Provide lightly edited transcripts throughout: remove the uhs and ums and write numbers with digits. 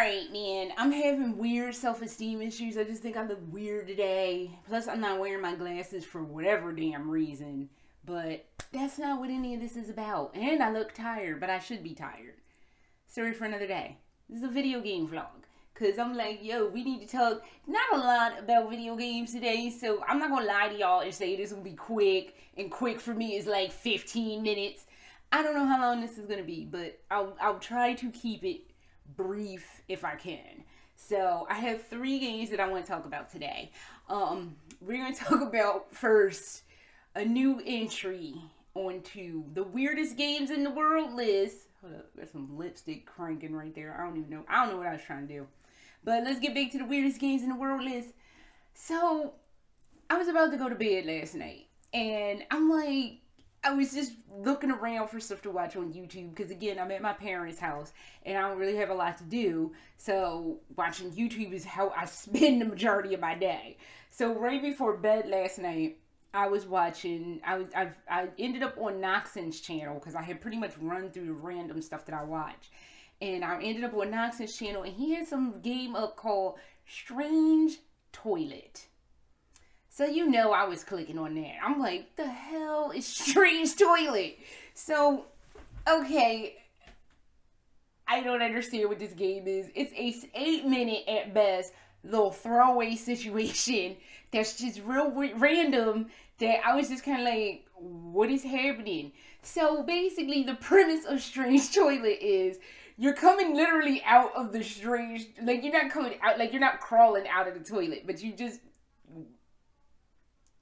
Alright, man. I'm having weird self-esteem issues. I just think I look weird today. Plus, I'm not wearing my glasses for whatever damn reason. But that's not what any of this is about. And I look tired, but I should be tired. Story for another day. This is a video game vlog. Because I'm like, yo, we need to talk not a lot about video games today. So I'm not going to lie to y'all and say this will be quick. And quick for me is like 15 minutes. I don't know how long this is going to be. But I'll try to keep it brief if I can. So I have 3 games that I want to talk about today. We're going to talk about first a new entry onto the weirdest games in the world list. Hold up, there's some lipstick cranking right there. I don't know what I was trying to do. But let's get back to the weirdest games in the world list. So I was about to go to bed last night, and I was just looking around for stuff to watch on YouTube because, again, I'm at my parents' house and I don't really have a lot to do. So watching YouTube is how I spend the majority of my day. So right before bed last night, I was watching, I ended up on Noxon's channel because I had pretty much run through the random stuff that I watch. And I ended up on Noxon's channel, and he had some game up called Strange Toilet. So you know I was clicking on that. I'm like, the hell is Strange Toilet? So, okay, I don't understand what this game is. It's a 8-minute at best little throwaway situation that's just real random that I was just kind of like, what is happening? So basically the premise of Strange Toilet is you're coming literally out of the strange, like you're not coming out, like you're not crawling out of the toilet, but you just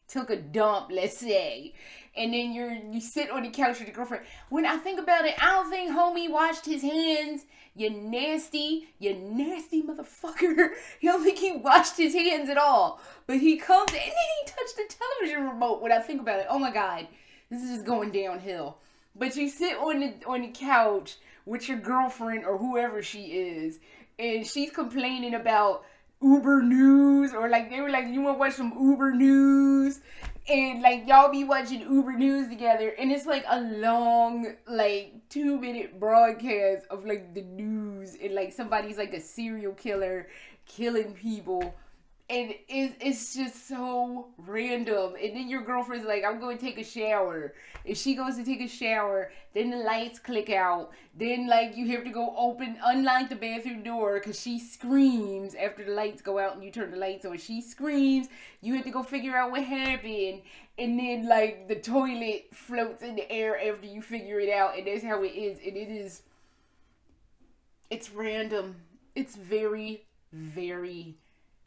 took a dump, let's say, and then you sit on the couch with your girlfriend. When I think about it, I don't think homie washed his hands. You nasty motherfucker. You don't think he washed his hands at all. But he comes and then he touched the television remote. When I think about it, oh my God, this is just going downhill. But you sit on the couch with your girlfriend or whoever she is, and she's complaining about Uber News, or like they were like, you want to watch some Uber News, and like y'all be watching Uber News together, and it's like a long like 2-minute broadcast of like the news, and like somebody's like a serial killer killing people, and it's just so random. And then your girlfriend's like, I'm going to take a shower. And she goes to take a shower. Then the lights click out. Then like you have to go unlock the bathroom door because she screams after the lights go out and you turn the lights on. She screams. You have to go figure out what happened. And then like the toilet floats in the air after you figure it out. And that's how it is. And it's random. It's very, very,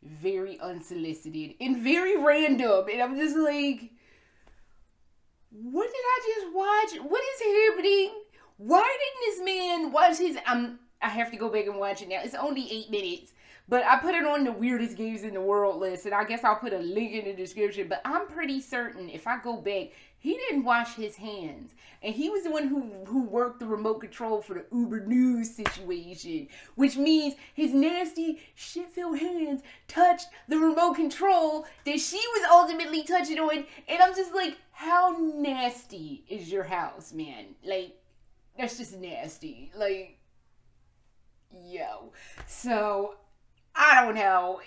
very unsolicited and very random, and I'm just like, what did I just watch? What is happening? Why didn't this man watch his I have to go back and watch it now. It's only 8 minutes, but I put it on the weirdest games in the world list, and I guess I'll put a link in the description. But I'm pretty certain if I go back, he didn't wash his hands. And he was the one who worked the remote control for the Uber News situation. Which means his nasty, shit-filled hands touched the remote control that she was ultimately touching on. And I'm just like, how nasty is your house, man? Like, that's just nasty. Like, yo. So I don't know.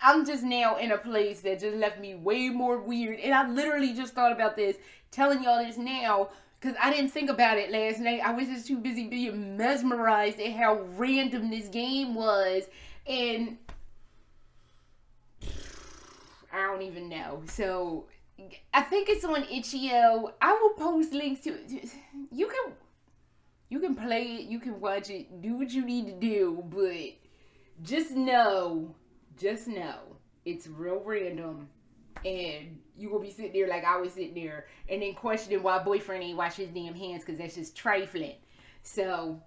I'm just now in a place that just left me way more weird. And I literally just thought about this, telling y'all this now, because I didn't think about it last night. I was just too busy being mesmerized at how random this game was. And I don't even know. So I think it's on Itch.io. I will post links to it. You can play it. You can watch it. Do what you need to do. But just know, it's real random, and you will be sitting there like I was sitting there, and then questioning why boyfriend ain't wash his damn hands, because that's just trifling. So,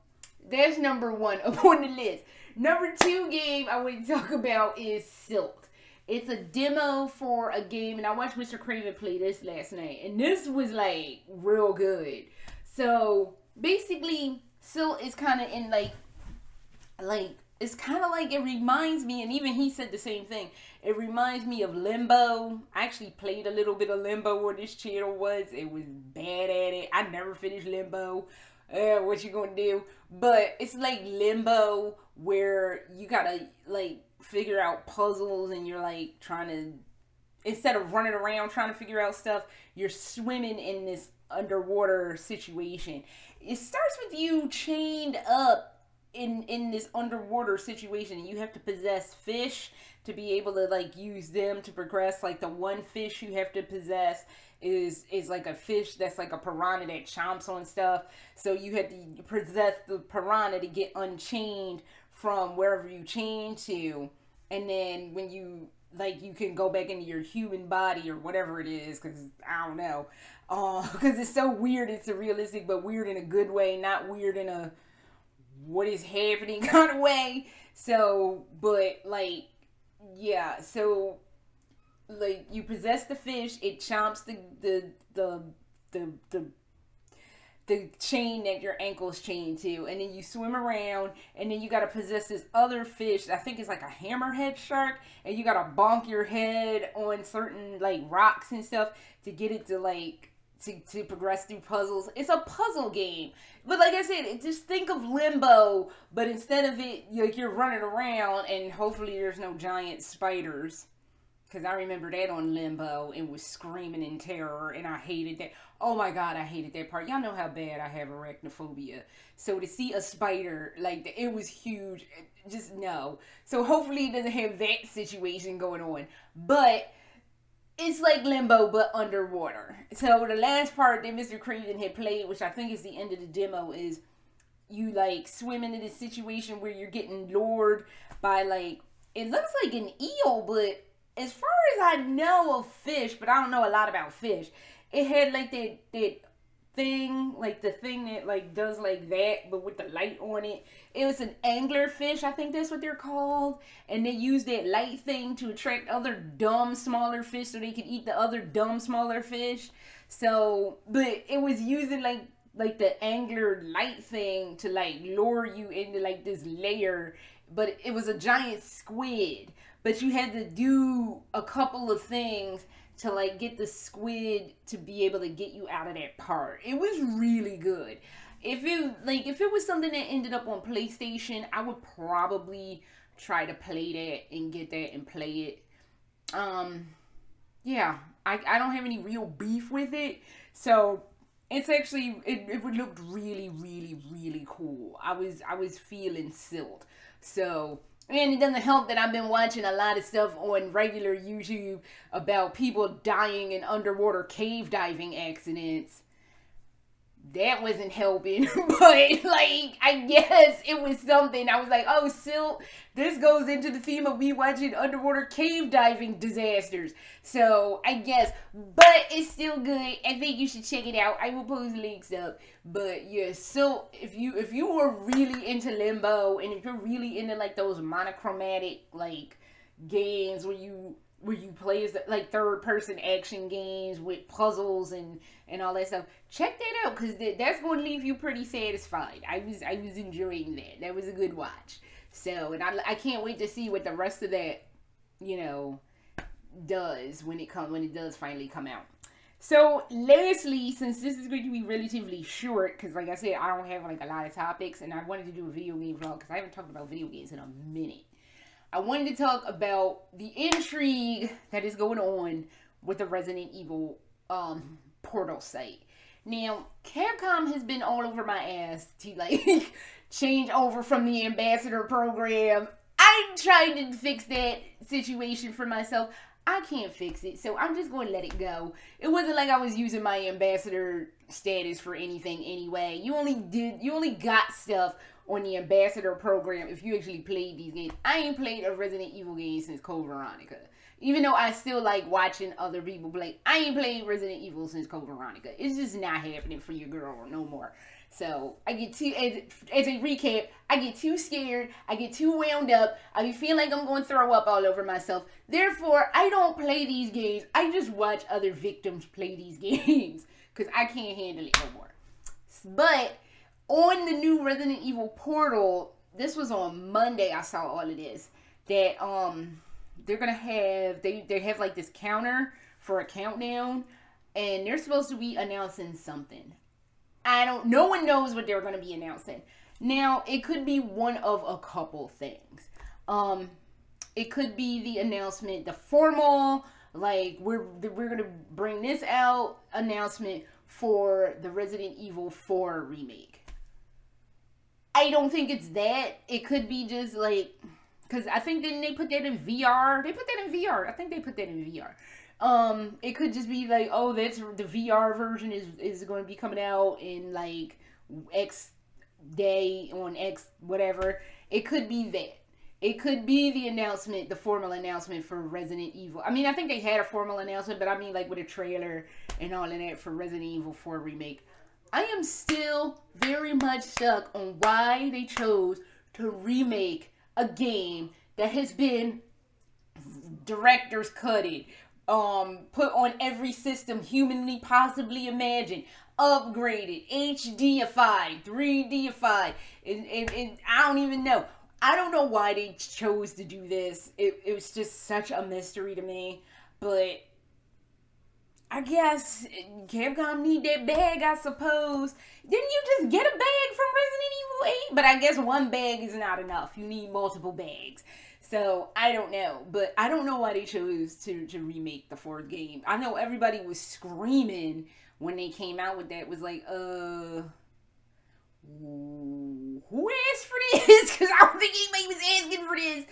that's number 1 up on the list. Number 2 game I want to talk about is Silt. It's a demo for a game, and I watched Mr. Craven play this last night, and this was like real good. So, basically, Silt is kind of in like, it's kind of like, it reminds me, and even he said the same thing, it reminds me of Limbo. I actually played a little bit of Limbo on this channel once. It was bad at it. I never finished Limbo. What you gonna do? But it's like Limbo where you gotta like figure out puzzles, and you're like trying to, instead of running around trying to figure out stuff, you're swimming in this underwater situation. It starts with you chained up in this underwater situation, and you have to possess fish to be able to like use them to progress. Like the one fish you have to possess is like a fish that's like a piranha that chomps on stuff. So you have to possess the piranha to get unchained from wherever you chain to, and then when you like, you can go back into your human body or whatever it is, because I don't know, because it's so weird. It's surrealistic, but weird in a good way, not weird in a what is happening kind of way. So, but like, yeah, so like you possess the fish, it chomps the the the chain that your ankle's chained to, and then you swim around, and then you gotta possess this other fish. I think it's like a hammerhead shark, and you gotta bonk your head on certain like rocks and stuff to get it to like to progress through puzzles. It's a puzzle game, but like I said, just think of Limbo, but instead of it, like you're running around, and hopefully there's no giant spiders. Because I remember that on Limbo and was screaming in terror, and I hated that. Oh my God, I hated that part. Y'all know how bad I have arachnophobia. So to see a spider, like, it was huge. Just no. So hopefully it doesn't have that situation going on. But it's like Limbo, but underwater. So the last part that Mr. Craven had played, which I think is the end of the demo, is you, like, swim into this situation where you're getting lured by, like, it looks like an eel, but as far as I know of fish, but I don't know a lot about fish, it had like that thing, like the thing that like does like that, but with the light on it. It was an angler fish, I think that's what they're called. And they used that light thing to attract other dumb smaller fish so they could eat the other dumb smaller fish. So, but it was using like the angler light thing to like lure you into like this layer, but it was a giant squid. But you had to do a couple of things to like get the squid to be able to get you out of that part. It was really good. If it was something that ended up on PlayStation, I would probably try to play that and get that and play it. Yeah, I don't have any real beef with it. So it's actually it looked really, really, really cool. I was feeling Silt. So, and it doesn't help that I've been watching a lot of stuff on regular YouTube about people dying in underwater cave diving accidents. That wasn't helping, but like, I guess it was something. I was like, oh, Silt, this goes into the theme of me watching underwater cave diving disasters. So I guess, but it's still good. I think you should check it out. I will post links up. But yeah, Silt, if you were really into Limbo, and if you're really into like those monochromatic like games where you play as like third person action games with puzzles and all that stuff, check that out, because that's going to leave you pretty satisfied. I was enjoying that. That was a good watch. So, and I can't wait to see what the rest of that, does when it does finally come out. So lastly, since this is going to be relatively short, because like I said, I don't have like a lot of topics, and I wanted to do a video game vlog because I haven't talked about video games in a minute. I wanted to talk about the intrigue that is going on with the Resident Evil portal site. Now, Capcom has been all over my ass to like change over from the ambassador program. I tried to fix that situation for myself. I can't fix it, so I'm just going to let it go. It wasn't like I was using my ambassador status for anything anyway. You only got stuff on the ambassador program if you actually played these games. I ain't played a Resident Evil game since Code Veronica. Even though I still like watching other people play, I ain't played Resident Evil since Code Veronica. It's just not happening for your girl no more. So I get too, as a recap, I get too scared, I get too wound up, I feel like I'm going to throw up all over myself. Therefore, I don't play these games. I just watch other victims play these games because I can't handle it no more. But on the new Resident Evil portal, this was on Monday, I saw all of this, that they're gonna have they have like this counter for a countdown, and they're supposed to be announcing something. No one knows what they're gonna be announcing. Now, it could be one of a couple things. Um, it could be the announcement, the formal, like we're gonna bring this out announcement for the Resident Evil 4 remake. I don't think it's that. It could be just like, because I think didn't they put that in VR? They put that in VR. I think they put that in VR. It could just be like, oh, that's the VR version is going to be coming out in like X day on X whatever. It could be that. It could be the announcement, the formal announcement for Resident Evil. I mean, I think they had a formal announcement, but I mean, like with a trailer and all of that for Resident Evil 4 remake. I am still very much stuck on why they chose to remake a game that has been director's cutted, put on every system humanly possibly imagined, upgraded, HDified, 3Dified, and I don't even know. I don't know why they chose to do this. It was just such a mystery to me. But I guess Capcom need that bag, I suppose. Didn't you just get a bag from Resident Evil 8? But I guess one bag is not enough. You need multiple bags. So, I don't know. But I don't know why they chose to remake the fourth game. I know everybody was screaming when they came out with that. Was like, who asked for this? Because I don't think anybody was asking for this.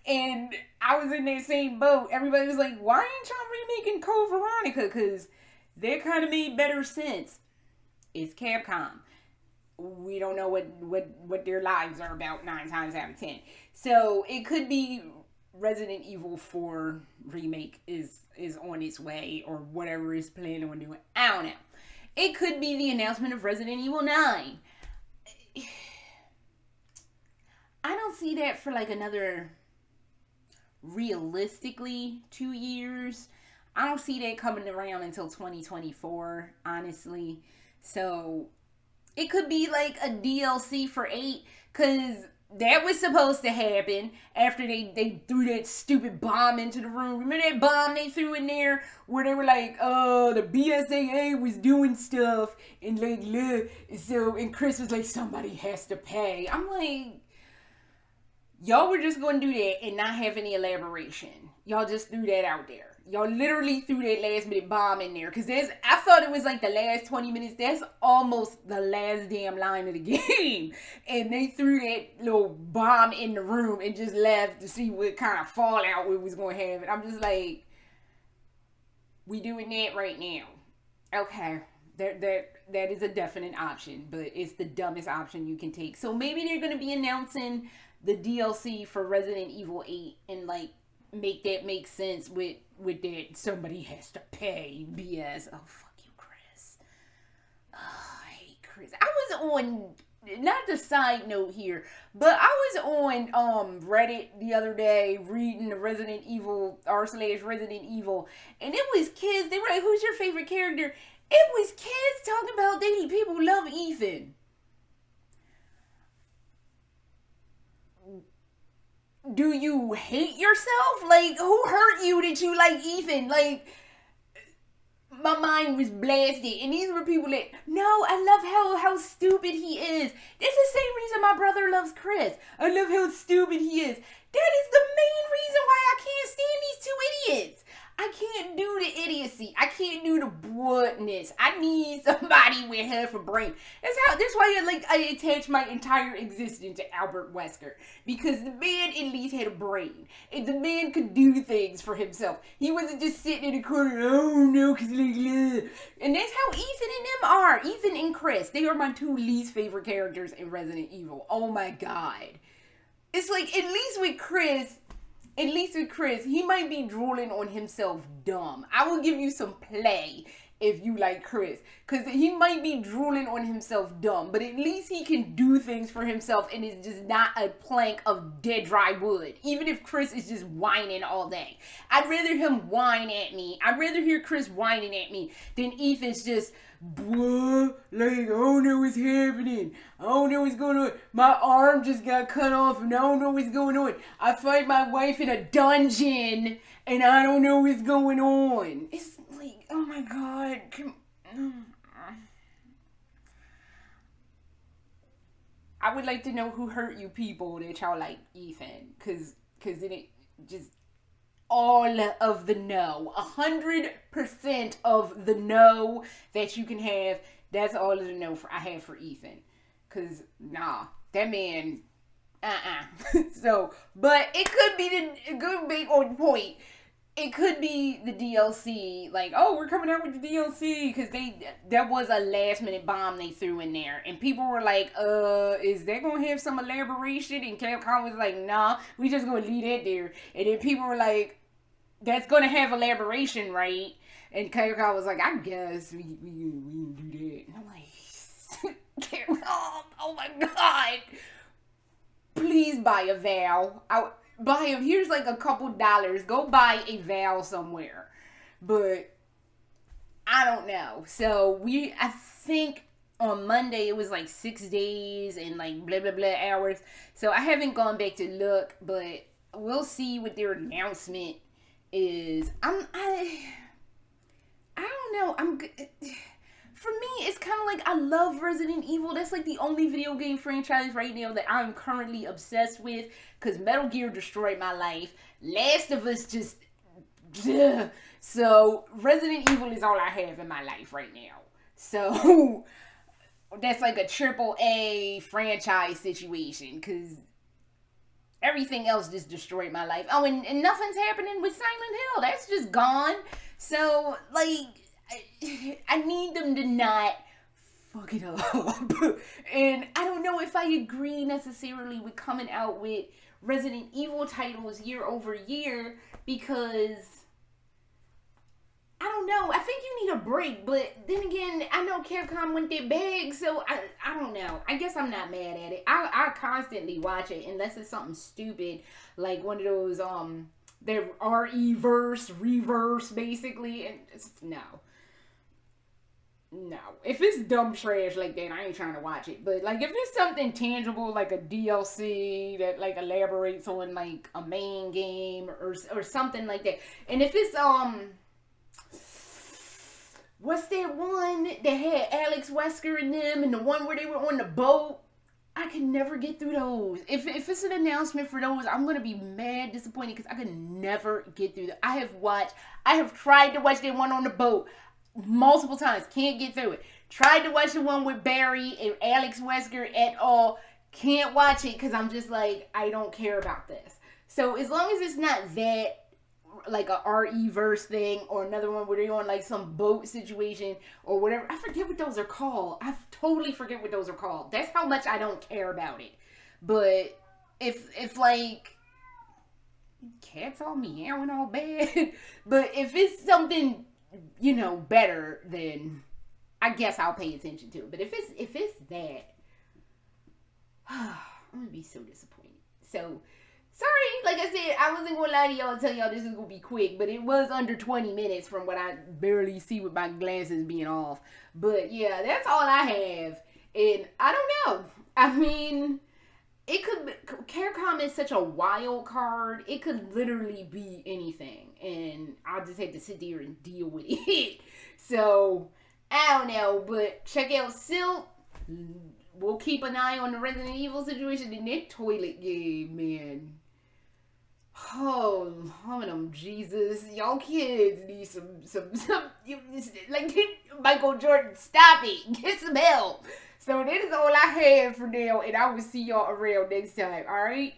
And I was in that same boat. Everybody was like, why ain't y'all remaking Code Veronica? Because that kind of made better sense. It's Capcom. We don't know what their lives are about 9 times out of 10. So it could be Resident Evil 4 remake is on its way, or whatever is planning on doing. I don't know. It could be the announcement of Resident Evil 9. I don't see that for like another, realistically, 2 years. I don't see that coming around until 2024, honestly. So it could be like a DLC for 8, because that was supposed to happen after they threw that stupid bomb into the room. Remember that bomb they threw in there where they were like, oh, the BSAA was doing stuff, and like, so, and Chris was like, somebody has to pay. I'm like, y'all were just going to do that and not have any elaboration. Y'all just threw that out there. Y'all literally threw that last minute bomb in there. Because I thought it was like the last 20 minutes. That's almost the last damn line of the game. And they threw that little bomb in the room and just left to see what kind of fallout we was going to have. And I'm just like, we doing that right now. Okay. That is a definite option. But it's the dumbest option you can take. So maybe they're going to be announcing the DLC for Resident Evil 8 and like make that make sense with that somebody has to pay BS. Oh, fuck you, Chris. Oh, I hate Chris. I was on, not the side note here, but I was on Reddit the other day reading the Resident Evil r/Resident Evil, and it was kids. They were like, who's your favorite character? It was kids talking about people love Ethan. Do you hate yourself? Like, who hurt you that you like Ethan? Like, my mind was blasted. And these were people that, no, I love how stupid he is. That's the same reason my brother loves Chris. I love how stupid he is. That is the main reason why I can't stand these two idiots. I can't do the idiocy. I can't do the boredness. I need somebody with half a brain. That's why I attach my entire existence to Albert Wesker. Because the man at least had a brain. And the man could do things for himself. He wasn't just sitting in a corner, oh no, because like, ugh. And that's how Ethan and them are. Ethan and Chris. They are my 2 least favorite characters in Resident Evil. Oh my god. It's like, at least with Chris, he might be drooling on himself dumb. I will give you some play if you like Chris. Because he might be drooling on himself dumb. But at least he can do things for himself and is just not a plank of dead dry wood. Even if Chris is just whining all day. I'd rather him whine at me. I'd rather hear Chris whining at me than Ethan's just, like, I don't know what's happening. I don't know what's going on. My arm just got cut off and I don't know what's going on. I fight my wife in a dungeon and I don't know what's going on. It's like, oh my god. I would like to know who hurt you people that y'all like Ethan, cause then it just all of the no, 100% of the no that you can have. That's all of the no I have for Ethan, cause nah, that man, So, but it could be it could be on point. It could be the DLC, like, oh, we're coming out with the DLC, because that was a last minute bomb they threw in there, and people were like, is that gonna have some elaboration? And Capcom was like, nah, we just gonna leave it there. And then people were like, that's gonna have elaboration, right? And Capcom was like, I guess we do that. And I'm like, Capcom, oh my god, please buy a Val. Buy him. Here's like a couple dollars. Go buy a Val somewhere. But I don't know. So I think on Monday it was like 6 days and like blah blah blah hours. So I haven't gone back to look, but we'll see what their announcement is. I don't know. For me, it's kind of like I love Resident Evil. That's like the only video game franchise right now that I'm currently obsessed with, because Metal Gear destroyed my life. Last of Us just... Ugh. So, Resident Evil is all I have in my life right now. So, that's like a AAA franchise situation, because everything else just destroyed my life. Oh, and nothing's happening with Silent Hill. That's just gone. So, like... I need them to not fuck it up. And I don't know if I agree necessarily with coming out with Resident Evil titles year over year, because I don't know. I think you need a break. But then again, I know Capcom went their bag, so I don't know. I guess I'm not mad at it. I constantly watch it unless it's something stupid, like one of those their RE-verse, reverse, basically. And it's no. No. If it's dumb trash like that, I ain't trying to watch it. But, like, if it's something tangible, like a DLC that, like, elaborates on, like, a main game or something like that. And if it's, what's that one that had Alex Wesker in them, and the one where they were on the boat? I can never get through those. If it's an announcement for those, I'm going to be mad disappointed, because I can never get through them. I have tried to watch that one on the boat multiple times, can't get through it. Tried to watch the one with Barry and Alex Wesker et al. Can't watch it, because I'm just like, I don't care about this. So as long as it's not that, like a RE-verse thing, or another one where they're on like some boat situation or whatever. I forget what those are called. I totally forget what those are called. That's how much I don't care about it. But if like, cats all meowing all bad. But if it's something, you know, better, then I guess I'll pay attention to it. But if it's that, I'm gonna be so disappointed. So sorry, like I said, I wasn't gonna lie to y'all and tell y'all this is gonna be quick, but it was under 20 minutes from what I barely see with my glasses being off. But yeah, that's all I have. And I don't know. I mean, it could, Capcom is such a wild card. It could literally be anything. And I'll just have to sit there and deal with it. So, I don't know. But check out Silt. We'll keep an eye on the Resident Evil situation in that toilet game, man. Oh, Jesus. Y'all kids need some like, Michael Jordan, stop it. Get some help. So that is all I have for now, and I will see y'all around next time, alright?